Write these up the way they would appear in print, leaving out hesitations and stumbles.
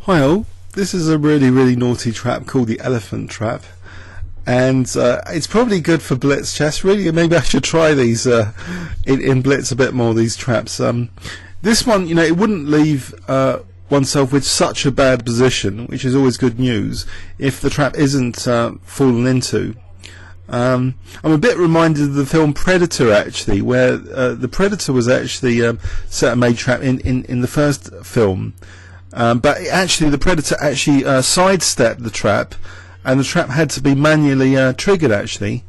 Hi all, this is a really naughty trap called the elephant trap, and it's probably good for blitz chess. Really, maybe I should try these in blitz a bit more, these traps. This one, it wouldn't leave oneself with such a bad position, which is always good news, if the trap isn't fallen into. I'm a bit reminded of the film Predator, actually, where the Predator was actually set and made trap in the first film. But actually the Predator actually sidestepped the trap, and the trap had to be manually triggered, actually.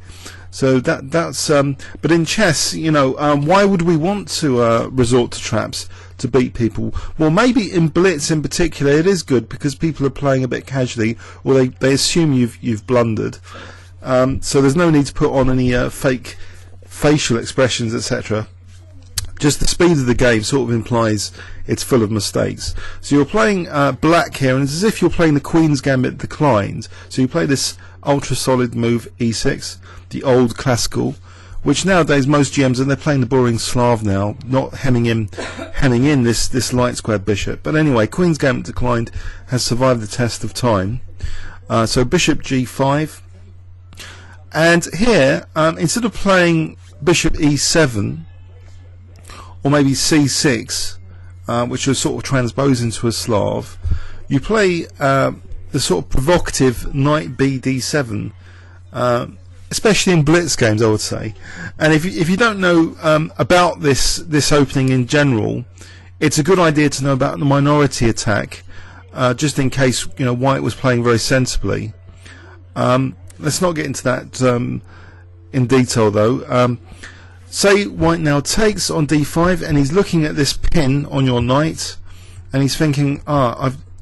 So that's but in chess, why would we want to resort to traps to beat people? Well, maybe in blitz in particular it is good, because people are playing a bit casually, or they assume you've blundered. So there's no need to put on any fake facial expressions, etc. Just the speed of the game sort of implies it's full of mistakes. So you're playing black here, and it's as if you're playing the Queen's Gambit declined. So you play this ultra solid move e6, the old classical, which nowadays most GMs, and they're playing the boring Slav now, not hemming in this light squared bishop. But anyway, Queen's Gambit declined has survived the test of time. So bishop g5, and here instead of playing bishop e7 or maybe c6, which will sort of transpose into a Slav, you play the sort of provocative knight bd7, especially in blitz games, I would say. And if you don't know about this opening in general, it's a good idea to know about the minority attack, just in case White was playing very sensibly. Let's not get into that in detail, though. Say White now takes on d5, and he's looking at this pin on your knight, and he's thinking,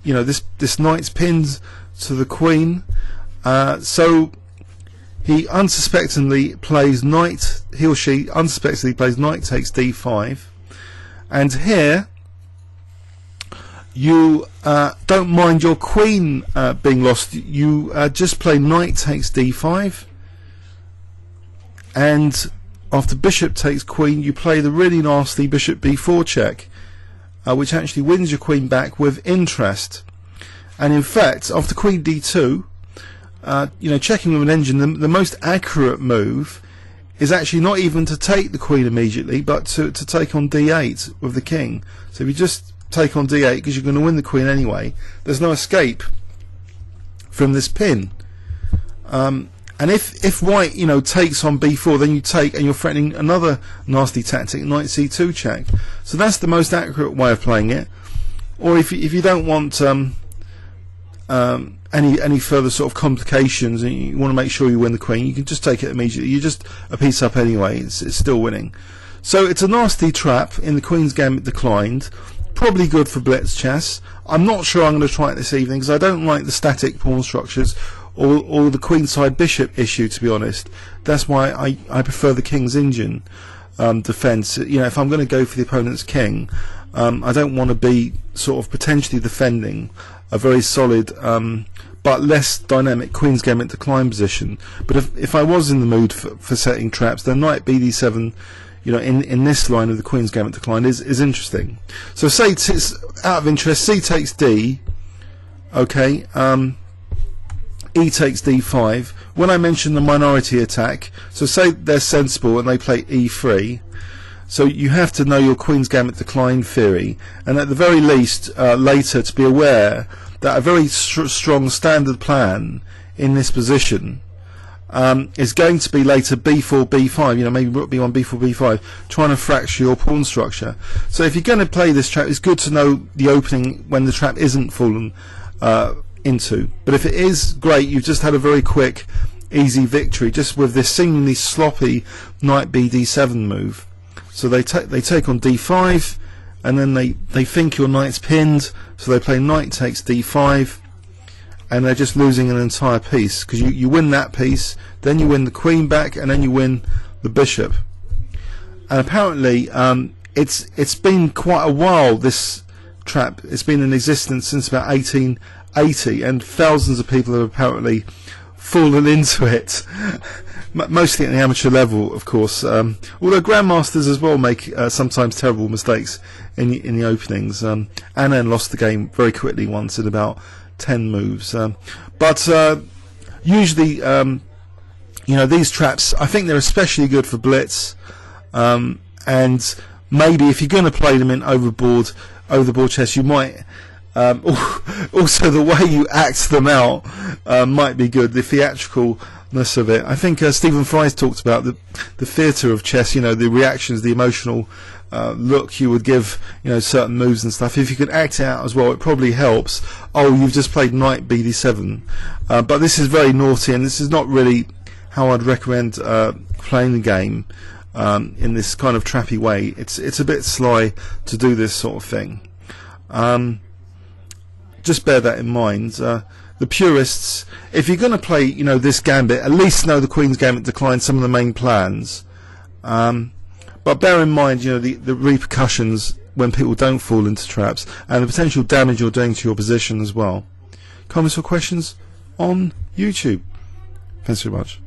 this knight's pinned to the queen. So he unsuspectingly plays knight. He or she unsuspectingly plays knight takes d5, and here you don't mind your queen being lost. You just play knight takes d5, and after bishop takes queen, you play the really nasty bishop b4 check, which actually wins your queen back with interest. And in fact, after queen d2, checking with an engine, the most accurate move is actually not even to take the queen immediately, but to take on d8 with the king. So if you just take on d8, because you're going to win the queen anyway, there's no escape from this pin. And if White takes on b4, then you take, and you're threatening another nasty tactic, knight c2 check. So that's the most accurate way of playing it. Or if you don't want any further sort of complications, and you want to make sure you win the queen, you can just take it immediately. You're just a piece up anyway. It's still winning. So it's a nasty trap in the Queen's Gambit declined. Probably good for blitz chess. I'm not sure I'm going to try it this evening, because I don't like the static pawn structures or the queenside bishop issue, to be honest. That's why I prefer the King's Indian defense. If I'm going to go for the opponent's king, I don't want to be sort of potentially defending a very solid but less dynamic Queen's Gambit decline position. But if I was in the mood for setting traps, then knight bd7, in this line of the Queen's Gambit decline is interesting. So say it's out of interest, c takes d, okay, e takes d5. When I mentioned the minority attack, so say they're sensible and they play e3, so you have to know your Queen's Gambit decline theory, and at the very least later to be aware that a very strong standard plan in this position is going to be later b4 b5, maybe rook b1 b4 b5, trying to fracture your pawn structure. So if you're going to play this trap, it's good to know the opening when the trap isn't fallen into. But if it is, great, you've just had a very quick easy victory just with this seemingly sloppy knight bd7 move. So they take on d5, and then they think your knight's pinned, so they play knight takes d5, and they're just losing an entire piece, because you win that piece, then you win the queen back, and then you win the bishop. And apparently it's been quite a while, this trap. It's been in existence since about 1880, and thousands of people have apparently fallen into it. mostly at the amateur level, of course. Although grandmasters as well make sometimes terrible mistakes in the openings. Annan lost the game very quickly once in about 10 moves. But usually, these traps, I think they're especially good for blitz. And maybe if you're going to play them in over the board chess, you might. Also, the way you act them out might be good. The theatricalness of it. I think Stephen Fry's talked about the theatre of chess. The reactions, the emotional look you would give, certain moves and stuff. If you could act it out as well, it probably helps. Oh, you've just played knight bd7, but this is very naughty, and this is not really how I'd recommend playing the game in this kind of trappy way. It's a bit sly to do this sort of thing. Just bear that in mind. The purists, if you're going to play, this gambit, at least know the Queen's Gambit declines some of the main plans. But bear in mind, the repercussions when people don't fall into traps, and the potential damage you're doing to your position as well. Comments or questions on YouTube? Thanks very much.